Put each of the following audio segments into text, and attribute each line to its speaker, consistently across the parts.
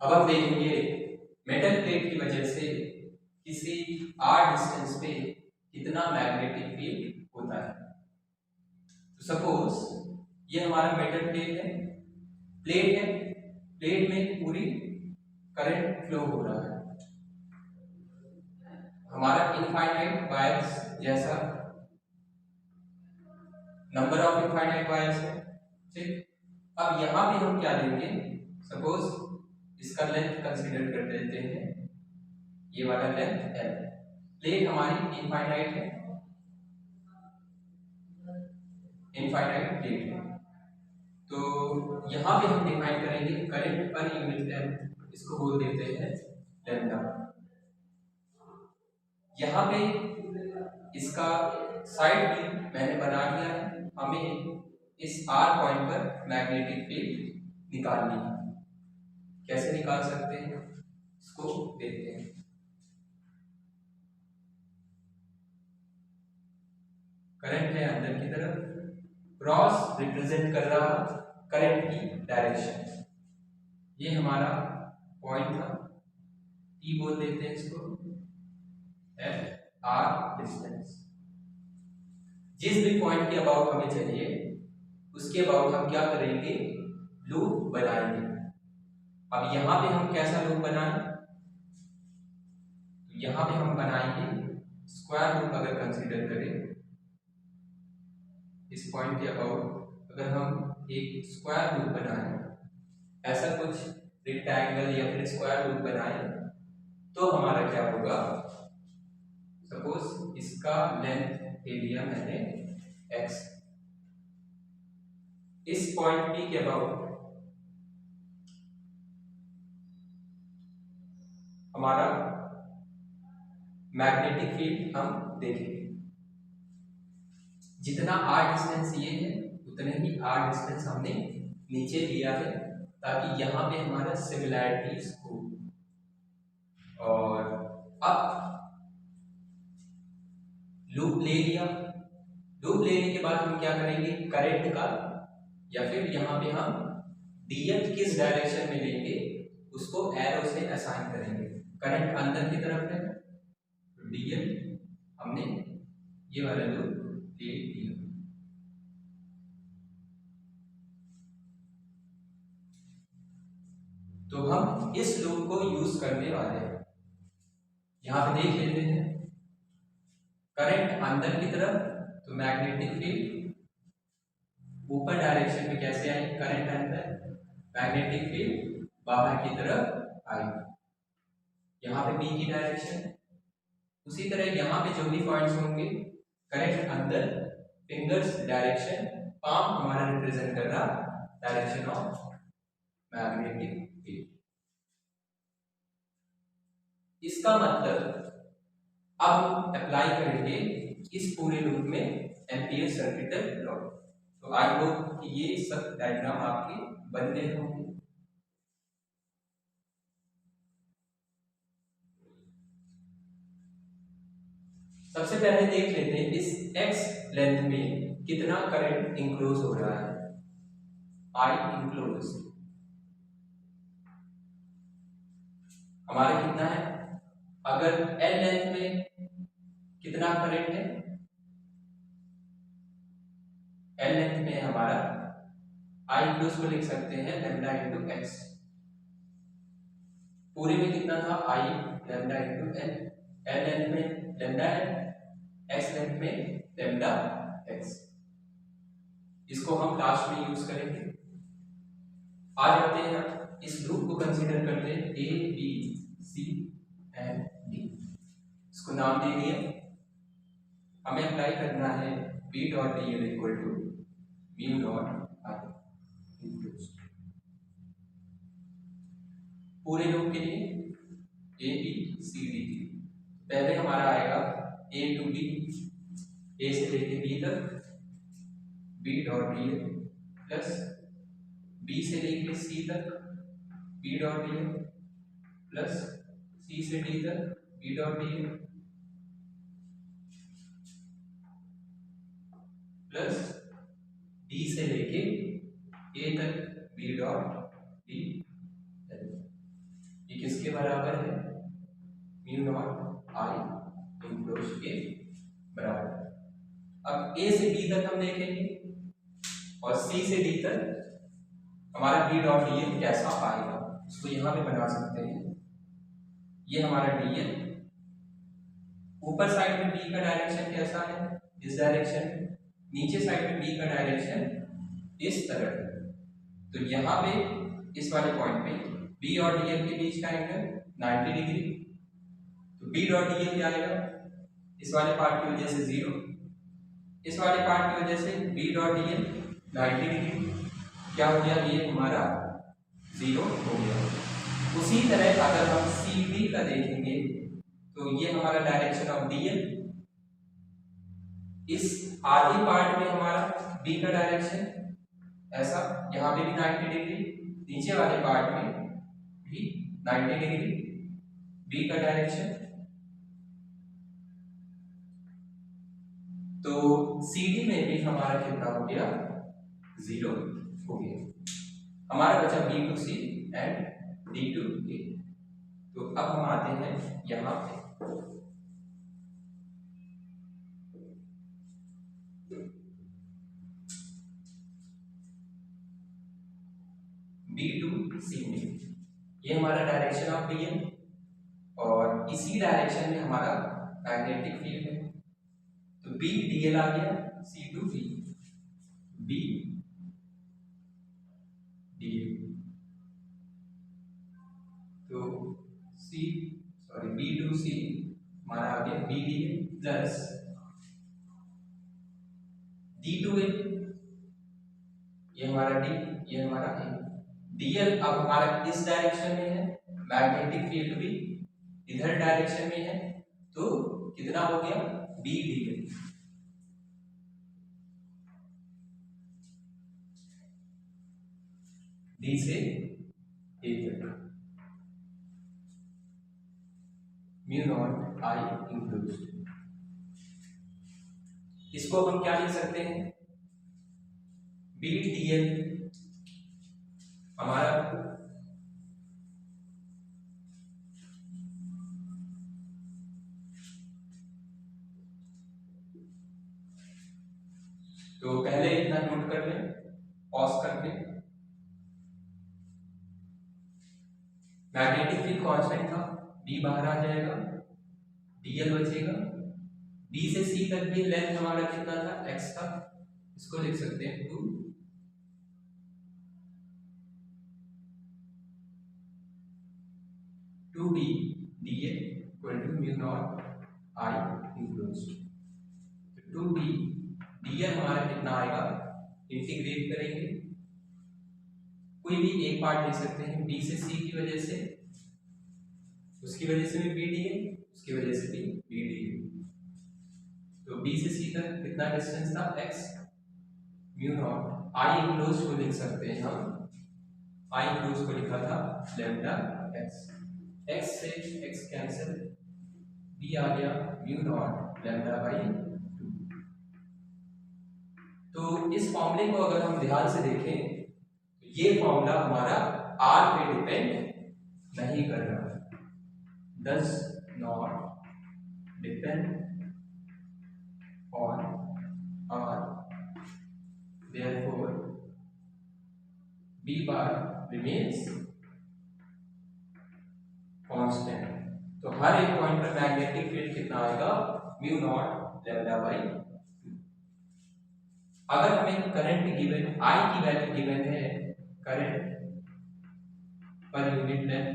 Speaker 1: अब हम देखेंगे मेटल प्लेट की वजह से किसी आर डिस्टेंस पे कितना मैग्नेटिक फील्ड होता है। तो सपोज ये हमारा मेटल प्लेट है, प्लेट में पूरी करंट फ्लो हो रहा है। हमारा इनफाइनाइट वायर्स जैसा नंबर ऑफ इनफाइनाइट वायर्स है, ठीक। अब यहां पे हम क्या लेंगे, सपोज इसका लेंथ कंसीडर कर लेते हैं, ये वाला लेंथ L। प्लेट हमारी इनफाइनाइट है, इनफाइनाइट प्लेट है। तो यहां पे हम डिफाइन करेंगे करंट पर यूनिट लेंथ, इसको बोल देते हैं लैम्डा। यहाँ पे इसका साइड भी मैंने बना दिया है, हमें इस आर पॉइंट पर मैग्नेटिक फील्ड निकालनी है। कैसे निकाल सकते हैं इसको देखते हैं। करंट है अंदर की तरफ, क्रॉस रिप्रेजेंट कर रहा करंट की डायरेक्शन। ये हमारा पॉइंट था, टी बोल देते हैं इसको, एफ आर डिस्टेंस। जिस भी पॉइंट के अबाउट हमें चाहिए उसके अबाउट हम क्या करेंगे, लूप बनाएंगे। अब यहां पे हम कैसा लूप बनाएं, तो यहां पे हम बनाएंगे स्क्वायर लूप। अगर कंसीडर करें इस पॉइंट के अबाउट अगर हम एक स्क्वायर लूप बनाएं, ऐसा कुछ रेक्टेंगल या फिर स्क्वायर लूप बनाएं, तो हमारा क्या होगा, सपोज इसका लेंथ एरिया मैंने x, इस पॉइंट P के अबाउट हमारा मैग्नेटिक फील्ड हम देखेंगे। जितना r डिस्टेंस ये है उतने ही r डिस्टेंस हमने नीचे लिया है, ताकि यहाँ पे हमारा सिमिलैरिटीज हो। और अब लूप ले लिया, लूप लेने के बाद हम क्या करेंगे, करंट का या फिर यहाँ पे हम dl किस डायरेक्शन में लेंगे उसको एरो से असाइन करेंगे। करंट अंदर की तरफ है, dl हमने ये वाला लूप ले लिया। तो हम इस लूप को यूज करने वाले हैं। यहां पे देख लेते हैं करंट अंदर की तरफ, तो मैग्नेटिक फील्ड ऊपर डायरेक्शन में कैसे आई, करंट अंदर, मैग्नेटिक फील्ड बाहर की तरफ आई। यहाँ पे बी की डायरेक्शन। उसी तरह यहाँ पे जो भी पॉइंट्स होंगे, करंट अंदर, फिंगर्स डायरेक्शन, पाम हमारा रिप्रेजेंट कर रहा डायरेक्शन ऑफ मैग्नेटिक फील्ड। इसका मतलब अब अप्लाई करेंगे इस पूरे लूप में एम्पियर सर्किटल लॉ। तो आई होप कि ये सब डायग्राम आपके बन गए होंगे। सबसे पहले देख लेते हैं इस x लेंथ में कितना करंट इंक्लोज हो रहा है, I इंक्लोज हमारा कितना है। अगर L लेंथ में कितना करंट है, L लेंथ में हमारा I इंक्लोज को लिख सकते हैं लैम्डा इंटू एक्स। पूरे में कितना था, I lambda into L। L length में लैम्डा है, x लेंथ में लैम्डा x। इसको हम लास्ट में यूज करेंगे। आ जाते हैं इस लूप को कंसीडर करते हैं, A B C and D. इसको नाम दे दिए, हमें अप्लाई करना है B dot D L equal to mu dot I. पूरे लूप के लिए ए बी सी डी की पहले हमारा आएगा ए टू बी, ए से लेके बी तक, B dot D L plus B से लेके सी तक, B dot D L plus C से डी तक, B dot D L plus D से लेके ए तक, बी डॉट डी एल। ये किसके बराबर है, म्यू नॉट आई इनक्लोज्ड के बराबर। अब ए से बी तक हम देखेंगे और सी से डी तक हमारा बी डॉट डी एल कैसा आएगा, इसको यहाँ पे बना सकते हैं। ये हमारा डी एल, ऊपर साइड में बी का डायरेक्शन कैसा है, इस डायरेक्शन, नीचे साइड में बी का डायरेक्शन इस तरफ। तो यहाँ पे इस वाले पॉइंट पे बी और डी एल के बीच का एंगल 90 डिग्री, तो बी डॉट डी एल क्या आएगा, इस वाले पार्ट की वजह से 0, इस वाले पार्ट की वजह से B dot D L 90 degree क्या हो गया, ये हमारा 0 हो गया। उसी तरह अगर हम सी डी का देखेंगे तो ये हमारा डायरेक्शन ऑफ डी एल, इस आधे पार्ट में हमारा बी का डायरेक्शन ऐसा, यहाँ पे भी 90 डिग्री, नीचे वाले पार्ट में भी 90 डिग्री बी का डायरेक्शन। तो CD में भी हमारा कितना हो गया, 0 हो गया। हमारा बचा B to C and D to A। तो अब हम आते हैं यहाँ पे, B to C में ये हमारा डायरेक्शन ऑफ डी एल और इसी डायरेक्शन में हमारा मैग्नेटिक फील्ड है। तो बी डी एल आ गया, C to B, B D L, तो बी टू सी हमारा आ गया B D L plus D to A, ये हमारा डी, ये हमारा ए। डीएल अब हमारा इस डायरेक्शन में है, मैग्नेटिक फील्ड भी इधर डायरेक्शन में है, तो कितना हो गया, बी डीएल। डी से ए तक म्यू नॉट आई इंक्लूड। इसको हम क्या लिख सकते हैं, बी डीएल हमारा तो पहले इतना नोट कर लें, पॉज कर लें। मैग्नेटिक फील्ड कांस्टेंट था, बी बाहर आ जाएगा, डीएल बचेगा। बी से सी तक भी लेंथ हमारा कितना था, एक्स था, इसको लिख सकते हैं 2 2b dl equal to mu naught I enclosed. तो 2b dl हमारा कितना आएगा, इंटीग्रेट करेंगे, कोई भी एक पार्ट ले सकते हैं, b से c की वजह से, उसकी वजह से भी b dl, उसकी वजह से भी b dl। तो b से c तक कितना डिस्टेंस था, x, mu naught I enclosed को लिख सकते हैं हम, आई इनक्लोज्ड को लिखा था लैम्डा x, x से x कैंसिल, b आ गया म्यू नॉट लैम्डा बाई 2। तो इस फॉर्मूले को अगर हम ध्यान से देखें तो ये फॉर्मूला हमारा r पे डिपेंड नहीं कर रहा, does not depend on r, therefore b bar remains constant. तो हर एक पॉइंट पर मैग्नेटिक फील्ड कितना आएगा, म्यू नॉट लैम्डा बाई 2। अगर हमें करंट गिवन, आई की वैल्यू गिवन है, करंट पर यूनिट लेंथ,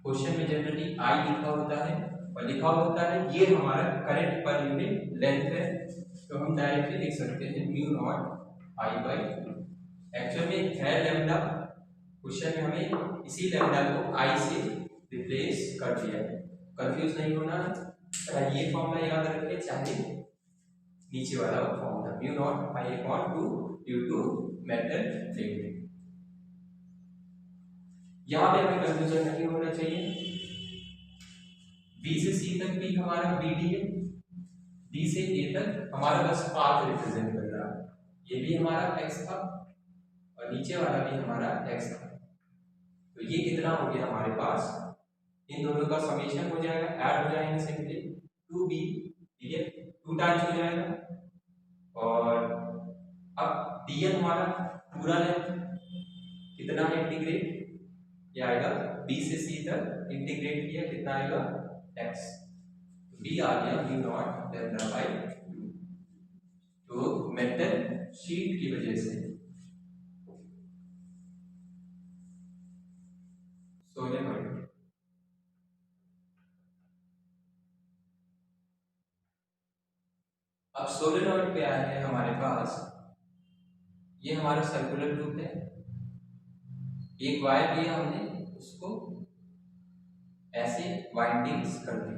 Speaker 1: क्वेश्चन में जनरली आई लिखा होता है और लिखा होता है ये हमारा करंट पर यूनिट लेंथ है, तो हम डायरेक्टली लिख सकते हैं mu naught I by 2। Actual में है लैम्डा, क्वेश्चन में हमें इसी लैम्डा को आई से रिप्लेस कर दिया है, कंफ्यूज नहीं होना, चाहे ये फॉर्मूला याद रखें चाहे नीचे वाला formula, mu naught pi upon 2 due to metal link. यहाँ पे हमें कंफ्यूजन नहीं होना चाहिए। बी से सी तक भी हमारा बी डी है, डी से ए तक हमारा बस पाथ रिप्रेजेंट कर रहा है, ये भी हमारा एक्स था और नीचे वाला भी हमारा एक्स था। तो ये कितना हो गया हमारे पास, इन दोनों का समेशन हो जाएगा, ऐड हो जाएंगे सिंपली 2b, ठीक है, 2 टाइम्स हो जाएगा। और अब dl हमारा पूरा लेंथ कितना है इंटीग्रेट, ये आएगा b से c तक इंटीग्रेट किया, कितना आएगा x, b आ गया म्यू नॉट लैम्डा बाई 2। तो मेटल शीट की वजह से सोलेनॉइड, अब सोलेनॉइड पे आए हैं हमारे पास, ये हमारा सर्कुलर लूप है, एक वायर लिया हमने, उसको ऐसे वाइंडिंग्स कर दी,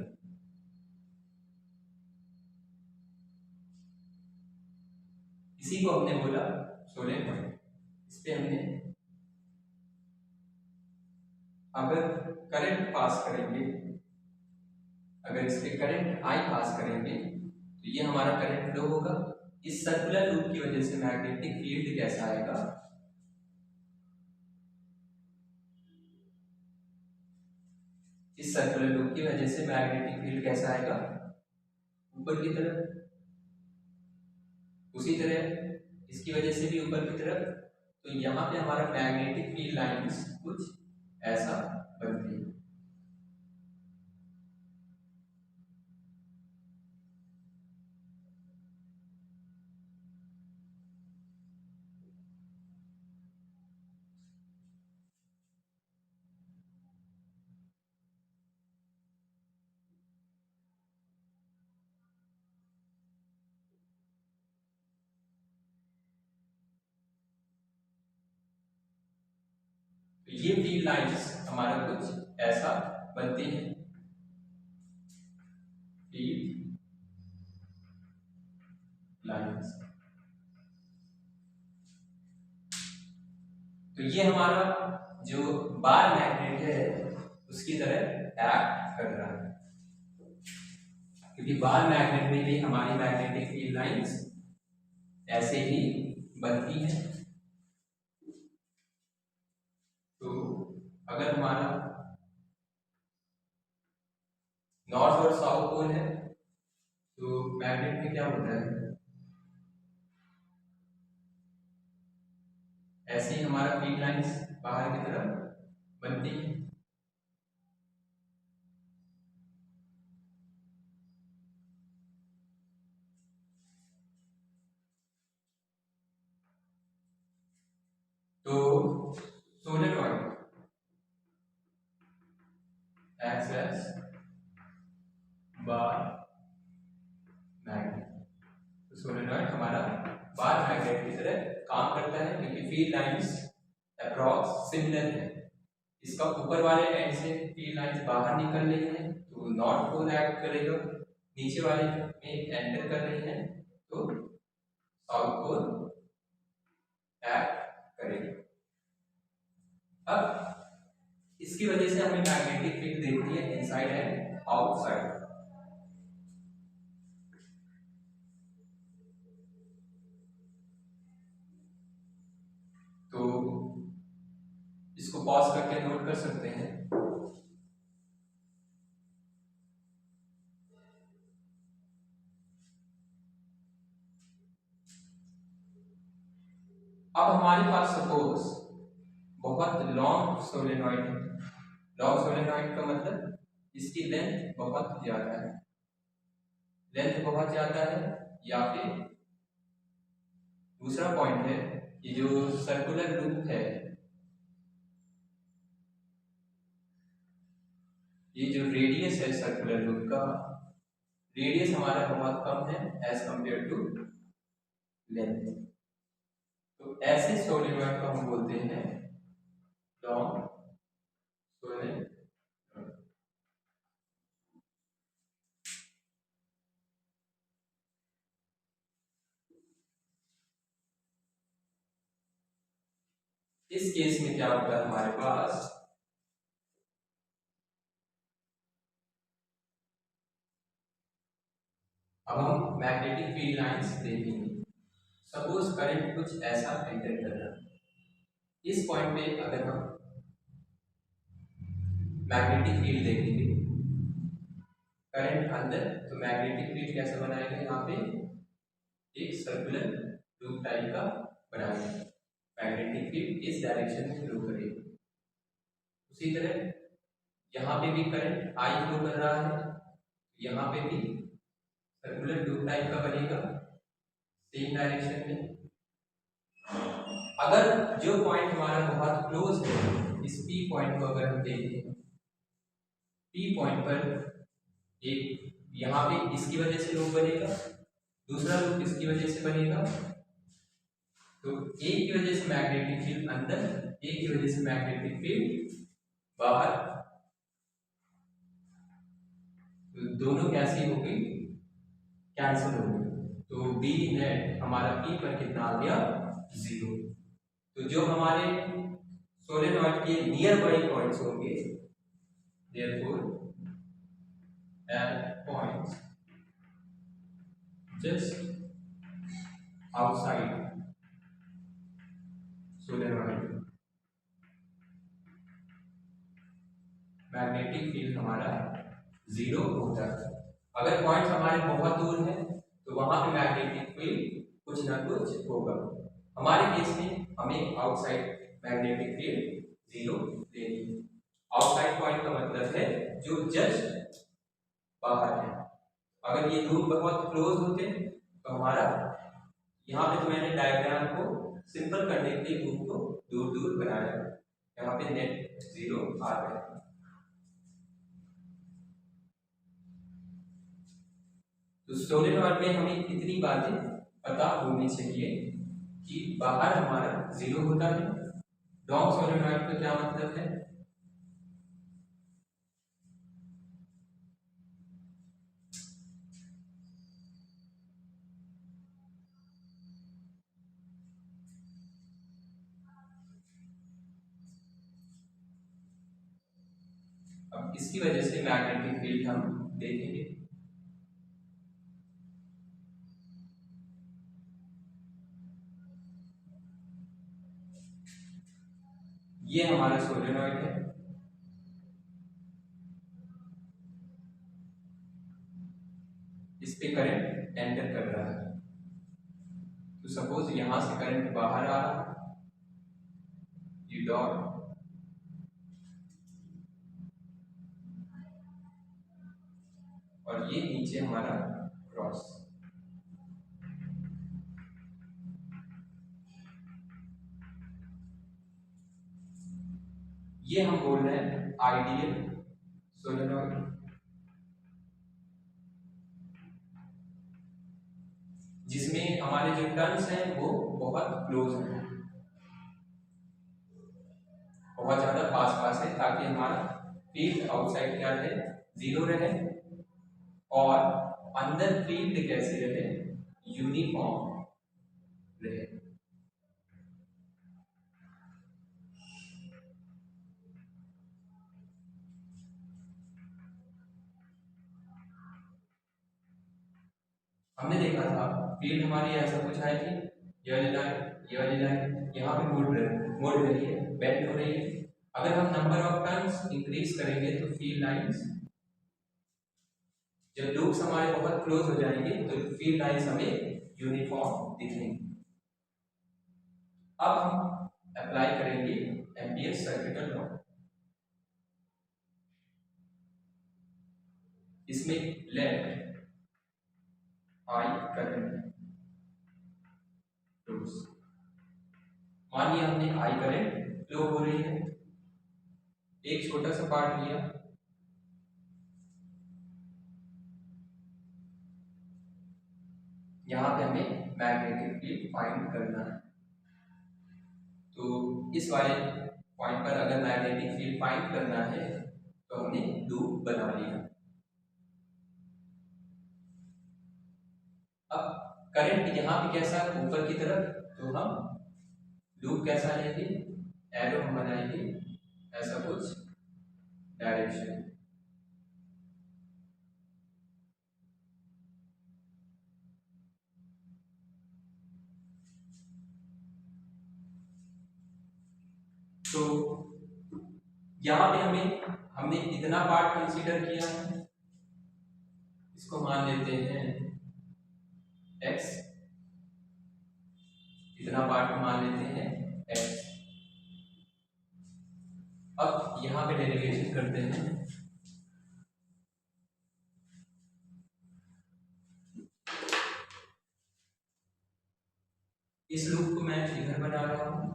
Speaker 1: इसी को हमने बोला सोलेनॉइड। इस पे हमने अगर करंट पास करेंगे, अगर इस पे करंट आई पास करेंगे तो ये हमारा करंट फ्लो होगा। इस सर्कुलर लूप की वजह से मैग्नेटिक फील्ड कैसा आएगा, इस सर्कुलर लूप की वजह से मैग्नेटिक फील्ड कैसा आएगा, ऊपर की तरफ। उसी तरह इसकी वजह से भी ऊपर की तरफ। तो यहाँ पे हमारा मैग्नेटिक फील्ड लाइंस कुछ ऐसा बनती है। तो ये फील्ड लाइंस हमारा कुछ ऐसा बनती है, फील्ड लाइंस। तो ये हमारा जो बार मैग्नेट है उसकी तरह एक्ट कर रहा है, क्योंकि बार मैग्नेट में भी हमारी मैग्नेटिक फील्ड लाइंस ऐसे ही बनती है। तो अगर हमारा नॉर्थ और साउथ पोल है तो मैग्नेट में क्या होता है, ऐसे ही हमारा फील्ड लाइंस बाहर की तरफ बनती है। तो सोलेनॉइड एक्सेस बार मैग्नेट, तो सोलेनॉइड हमारा बार मैग्नेट की तरह काम करता है, क्योंकि फील्ड लाइंस अप्रॉक्स सिमिलर है। इसका ऊपर वाले एंड से फील्ड लाइंस बाहर निकल रही है तो नॉर्थ पोल एक्ट करेगा, नीचे वाले में एंटर कर रही है तो साउथ पोल एक्ट करेगा। अब इसकी वजह से हमें मैग्नेटिक फील्ड देखती है इनसाइड एंड आउटसाइड। तो इसको पॉज करके नोट कर सकते हैं। अब हमारे पास सपोज बहुत लॉन्ग सोलेनॉइड है, लॉन्ग सोलेनॉइड का मतलब इसकी लेंथ बहुत ज्यादा है, लेंथ बहुत ज्यादा है, या फिर दूसरा पॉइंट है कि जो सर्कुलर लूप है, ये जो रेडियस है सर्कुलर लूप का, रेडियस हमारा बहुत कम है एज कंपेयर टू लेंथ। तो ऐसे सोलेनॉइड को हम बोलते हैं लॉन्ग सोलेनॉइड। इस केस में क्या होता है हमारे पास, अब हम मैग्नेटिक फील्ड लाइंस देखेंगे। सपोज करंट कुछ ऐसा एंटर कर रहा है, इस पॉइंट पे अगर हम मैग्नेटिक फील्ड देखेंगे करंट अंदर, तो मैग्नेटिक फील्ड कैसा बनाएगा, यहाँ पे एक सर्कुलर लूप टाइप का बनाएगा, मैग्नेटिक फील्ड इस डायरेक्शन में फ्लो करेगी। उसी तरह यहाँ पे भी करंट आई फ्लो कर रहा है, यहाँ पे भी सर्कुलर लूप टाइप का बनेगा सेम डायरेक्शन में। अगर जो पॉइंट हमारा बहुत क्लोज है, इस पी पॉइंट को अगर हम देखें, पी पॉइंट पर एक यहाँ पे इसकी वजह से लूप बनेगा, दूसरा लूप इसकी वजह से बनेगा, तो एक की वजह से मैग्नेटिक फील्ड अंदर, एक की वजह से मैग्नेटिक फील्ड बाहर, तो दोनों कैसी होगी, कैंसिल हो गई। तो बी नेट हमारा पी पर कितना आ गया, 0। तो जो हमारे सोलेनॉइड के नियर बाई पॉइंट्स होंगे, therefore at points just outside solenoid, magnetic field हमारा 0 होता है। अगर पॉइंट हमारे बहुत दूर है तो वहां पे मैग्नेटिक फील्ड कुछ ना कुछ होगा। हमारे केस में हमें आउटसाइड मैग्नेटिक फील्ड 0 लेनी है। आउटसाइड पॉइंट का मतलब है जो जस्ट बाहर है। अगर ये लूप बहुत क्लोज होते तो हमारा, यहाँ पे तो मैंने डायग्राम को सिंपल करने के लिए लूप को दूर दूर बनाया, यहाँ पे नेट 0 आ गया। तो सोलेनॉइड में हमें इतनी बातें पता होनी चाहिए कि बाहर हमारा 0 होता है। डॉग सोलेनॉइड का क्या मतलब है, अब इसकी वजह से मैग्नेटिक फील्ड हम देखेंगे। ये हमारा सोलेनॉइड है, इस पे करंट एंटर कर रहा है। तो सपोज यहां से करंट बाहर आ रहा है, ये डॉट, और ये नीचे हमारा क्रॉस। ये हम बोल रहे हैं आइडियल सोलेनॉइड, जिसमें हमारे जो टर्न्स हैं वो बहुत क्लोज हैं, बहुत ज्यादा पास पास है, ताकि हमारा फील्ड आउटसाइड क्या रहे, 0 रहे, और अंदर फील्ड कैसे रहे, यूनिफॉर्म रहे। हमने देखा था फील्ड हमारी ऐसा कुछ है कि ये वाली लाइन, ये वाली लाइन यहाँ पे मुड़ रही है, बेंड हो रही है। अगर हम नंबर ऑफ टर्न्स इंक्रीज करेंगे तो फील्ड लाइंस, जब लूप्स हमारे बहुत क्लोज हो जाएंगे तो फील्ड लाइंस हमें यूनिफॉर्म दिखेंगी। अब हम अप्लाई करेंगे एम्पियर्स सर्किटल लॉ। इसमें लेट आई करंट फ्लोस, मानिए हमने आई करंट फ्लो हो रही है, एक छोटा सा पार्ट लिया, यहाँ पे हमें मैग्नेटिक फील्ड फाइंड करना है। तो इस वाले पॉइंट पर अगर मैग्नेटिक फील्ड फाइंड करना है तो हमने लूप बना लिया। अब करंट यहाँ पे कैसा, ऊपर की तरफ, तो हम लूप कैसा लेंगे, एरो हम बनाएंगे ऐसा कुछ डायरेक्शन। तो यहाँ पे हमें हमने इतना पार्ट कंसीडर किया है, इसको मान लेते हैं x, इतना पार्ट को मान लेते हैं x। अब यहाँ पे डेरिवेशन करते हैं। इस लूप को मैं इधर बना रहा हूं,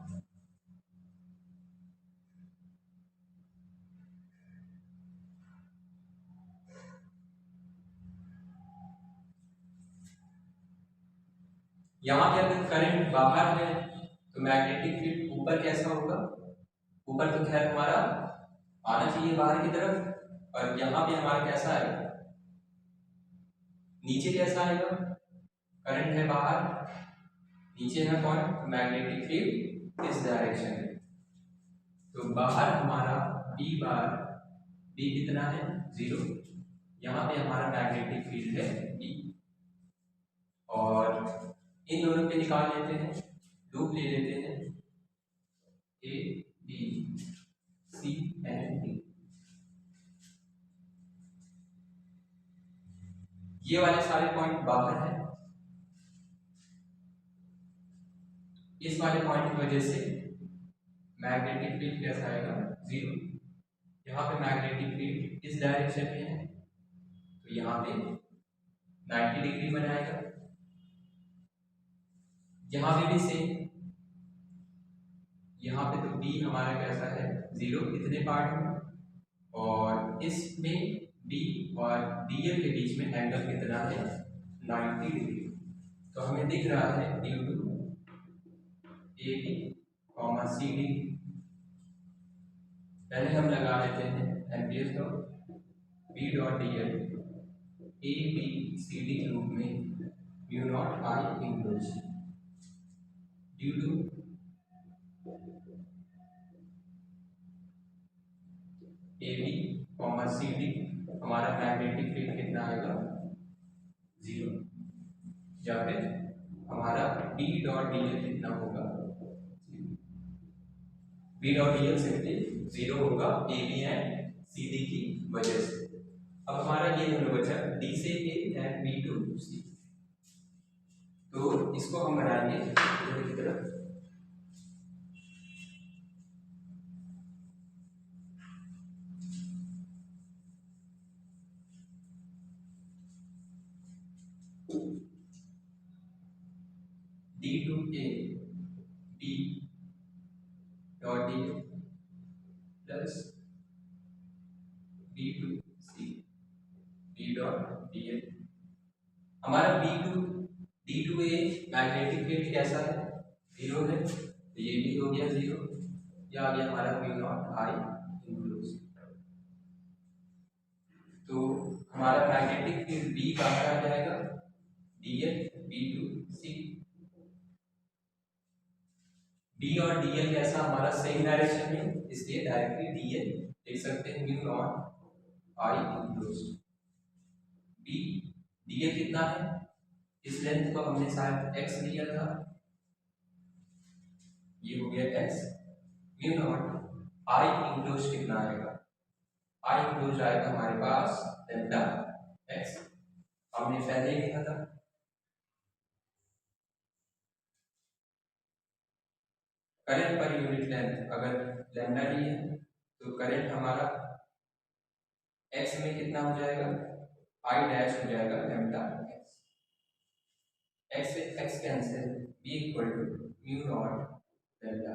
Speaker 1: यहाँ पे अगर करंट बाहर है तो मैग्नेटिक फील्ड ऊपर कैसा होगा, ऊपर तो खैर हमारा आना चाहिए बाहर की तरफ, और यहाँ पे हमारा कैसा आएगा, नीचे कैसा आएगा, करंट है बाहर, नीचे है पॉइंट, तो मैग्नेटिक फील्ड इस डायरेक्शन में। तो बाहर हमारा b बार, b कितना है 0, यहाँ पे हमारा मैग्नेटिक फील्ड है b, और इन दोनों पे निकाल लेते हैं, लूप ले लेते हैं a b c and d। ये वाले सारे पॉइंट बाहर हैं, इस वाले पॉइंट की वजह से मैग्नेटिक फील्ड कैसा आएगा 0। यहाँ पे मैग्नेटिक फील्ड इस डायरेक्शन में है, तो यहाँ पे 90 डिग्री बनाएगा। यहाँ पे भी सेम, यहाँ पे तो b हमारा कैसा है 0 इतने पार्ट में, और इसमें b और dl के बीच में एंगल कितना है 90 डिग्री। तो हमें दिख रहा है ड्यू टू AB, CD, पहले हम लगा लेते हैं ampere law, B dot dl ABCD के रूप में mu naught I inverse due to AB, CD, हमारा मैग्नेटिक फील्ड कितना आएगा 0, या फिर हमारा B डॉट dl कितना होगा, B डॉट dl सिंपली 0 होगा AB एंड CD की वजह से। अब हमारा ये दोनों बचा D से A and B to C, तो इसको हम बनाएंगे इधर की तरफ। D to A B dot dl plus B to C B dot dl। हमारा D to A magnetic field कैसा है 0 है, तो ये भी हो गया 0, या आ गया हमारा म्यू नॉट I इनवर्स। तो हमारा मैग्नेटिक फील्ड B बाहर आ जाएगा, dl B to C, B और dl कैसा हमारा सेम डायरेक्शन में, इसलिए डायरेक्टली dl लिख सकते हैं mu naught I inverse. B dl कितना है, इस लेंथ को हमने शायद x लिया था, ये हो गया x, mu naught I inverse कितना आएगा, I इनवर्स आएगा हमारे पास लैम्डा x, हमने पहले लिखा था। करंट पर यूनिट लेंथ अगर लैम्डा ली है तो करंट हमारा x में कितना हो जाएगा, I डैश हो जाएगा लैम्डा x, x से x cancel, b equal to mu naught lambda,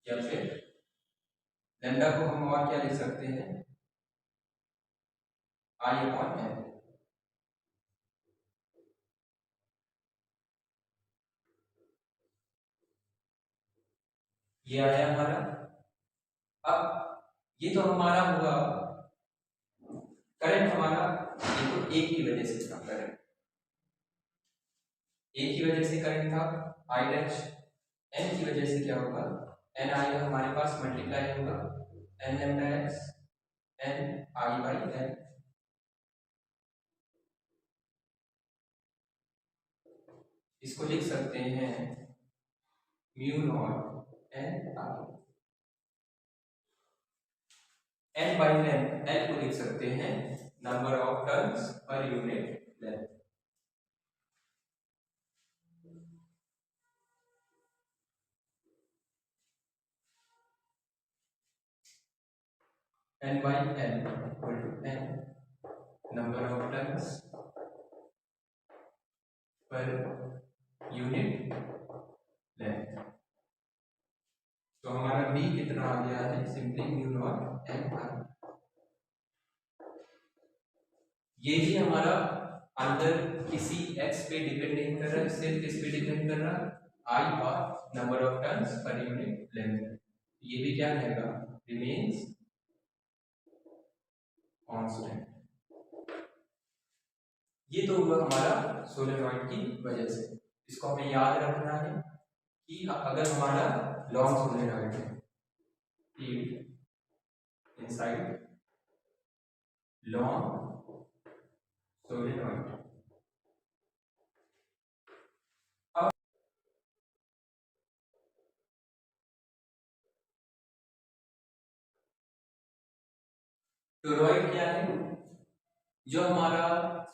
Speaker 1: या फिर लैम्डा को हम और क्या लिख सकते हैं I अपॉन n। ये आया हमारा। अब ये तो हमारा हुआ करंट, हमारा ये तो एक की वजह से था करंट, एक की वजह से करंट था I डैश, n की वजह से क्या होगा, n आएगा हमारे पास मल्टीप्लाई होगा n lambda x n I by n। इसको लिख सकते हैं mu naught n I। N by length, L को लिख सकते हैं number of turns per unit length. N by L equal to N number of turns per unit length. तो हमारा बी कितना आ गया है, simply mu naught N I. ये भी हमारा अंदर किसी एक्स पे डिपेंड नहीं कर रहा है, सिर्फ किस पे डिपेंड कर रहा है, आई और number of turns per unit length. ये भी क्या रहेगा, रिमेन्स कांस्टेंट। ये तो हुआ हमारा सोलेनॉइड की वजह से। इसको हमें याद रखना है कि अगर हमारा लॉन्ग सोलेनॉइड है, इनसाइड लॉन्ग सोलेनॉइड, टोरॉइड क्या है, जो हमारा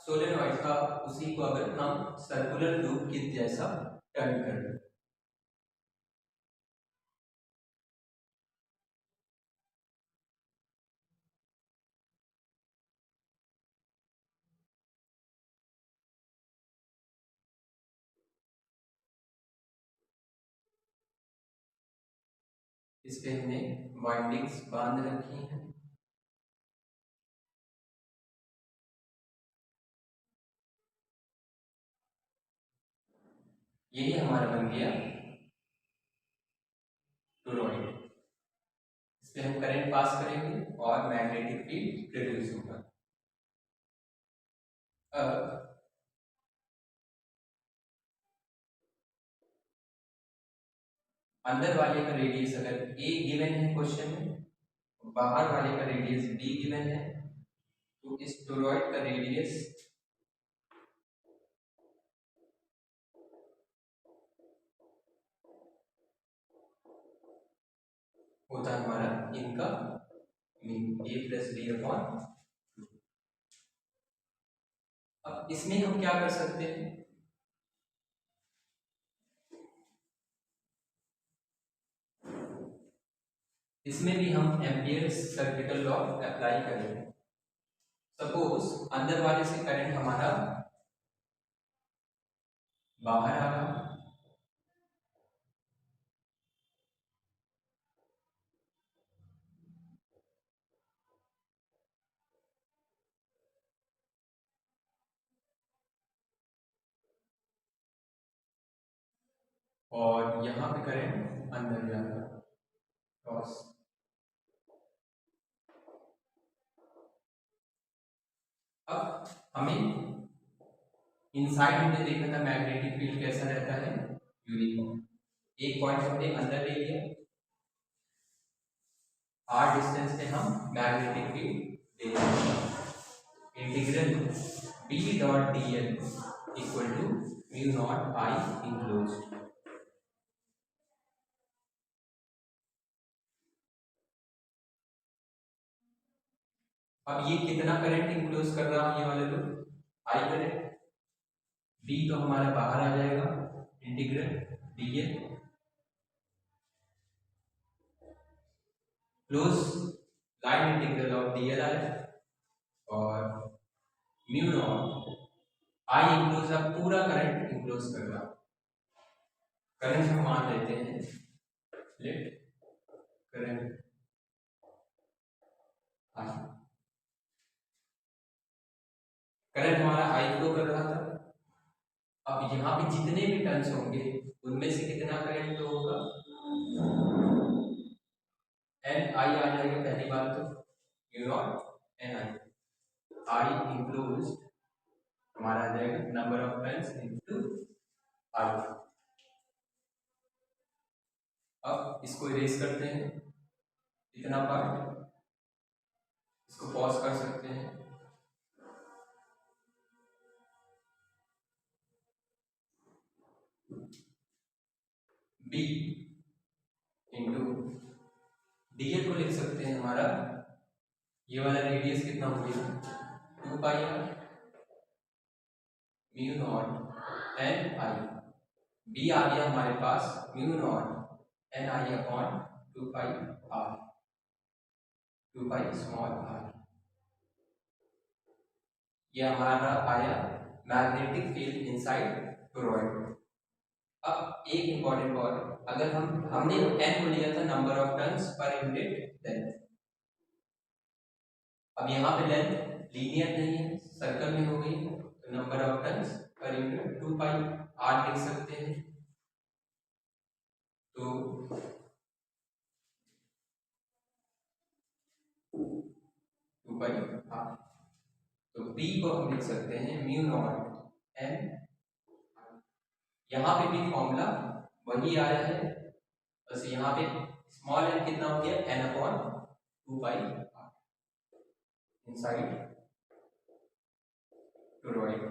Speaker 1: सोलेनॉइड था उसी को अगर हम सर्कुलर लूप के जैसा टर्न कर दें, इस पे हमने वाइंडिंग्स बांध रखी हैं। यही हमारा बन गया टोरॉइड। इस पे हम करंट पास करेंगे और मैग्नेटिक फील्ड प्रोड्यूस होगा। अब अंदर वाले का रेडियस अगर ए गिवन है क्वेश्चन में, बाहर वाले का रेडियस बी गिवन है, तो इस टोरॉइड का रेडियस होता है हमारा इनका ए प्लस बी अपॉन। अब इसमें हम क्या कर सकते हैं, इसमें भी हम एम्पियर्स सर्किटल लॉ अप्लाई करेंगे। सपोज अंदर वाले से करंट हमारा बाहर आ रहा, और यहाँ पे करंट अंदर जा रहा क्रॉस। अब हमें इनसाइड हमने देखा था मैग्नेटिक फील्ड कैसा रहता है, यूनिफॉर्म। एक पॉइंट हमने अंदर ले लिया, आर डिस्टेंस पे हम मैग्नेटिक फील्ड ले लेंगे। Integral B dot D L equal to mu naught I enclosed. अब ये कितना करंट इंक्लोज कर रहा है, ये वाले लोग आई करंट, बी तो हमारा बाहर आ जाएगा, integral D L close line integral of D L I, और म्यू नॉट आई इंक्लोज, अब पूरा करंट इंक्लोज कर रहा। करंट हम मान लेते हैं, लेट करंट आई, करंट हमारा आई फ्लो कर रहा था। अब यहाँ पे जितने भी टर्न्स होंगे उनमें से कितना करंट फ्लो होगा, एन आई आ जाएगा पहली बात तो, म्यू नॉट एन आई, आई इंक्लोज हमारा आ जाएगा number of turns into I. अब इसको इरेज करते हैं, इतना पार्ट इसको पॉज कर सकते हैं। बी इंटू डी एल को लिख सकते हैं हमारा ये वाला रेडियस कितना हो गया 2 pi r mu naught N I, B आ गया हमारे पास mu naught N I upon 2 pi r, 2 pi small r. ये हमारा आया मैग्नेटिक फील्ड इनसाइड टोरॉइड। अब एक इंपॉर्टेंट और, अगर हमने n को लिया था number of turns per unit length, अब यहाँ पे लेंथ लीनियर नहीं है, सर्कल में हो गई, तो number of turns per unit 2 pi R लिख सकते हैं। तो 2 पाई आर, तो b को हम लिख सकते हैं म्यू नॉट एन, यहाँ पे भी फॉर्मूला वही आया है, बस यहाँ पे स्मॉल एन कितना हो गया n upon 2 pi R inside toroid.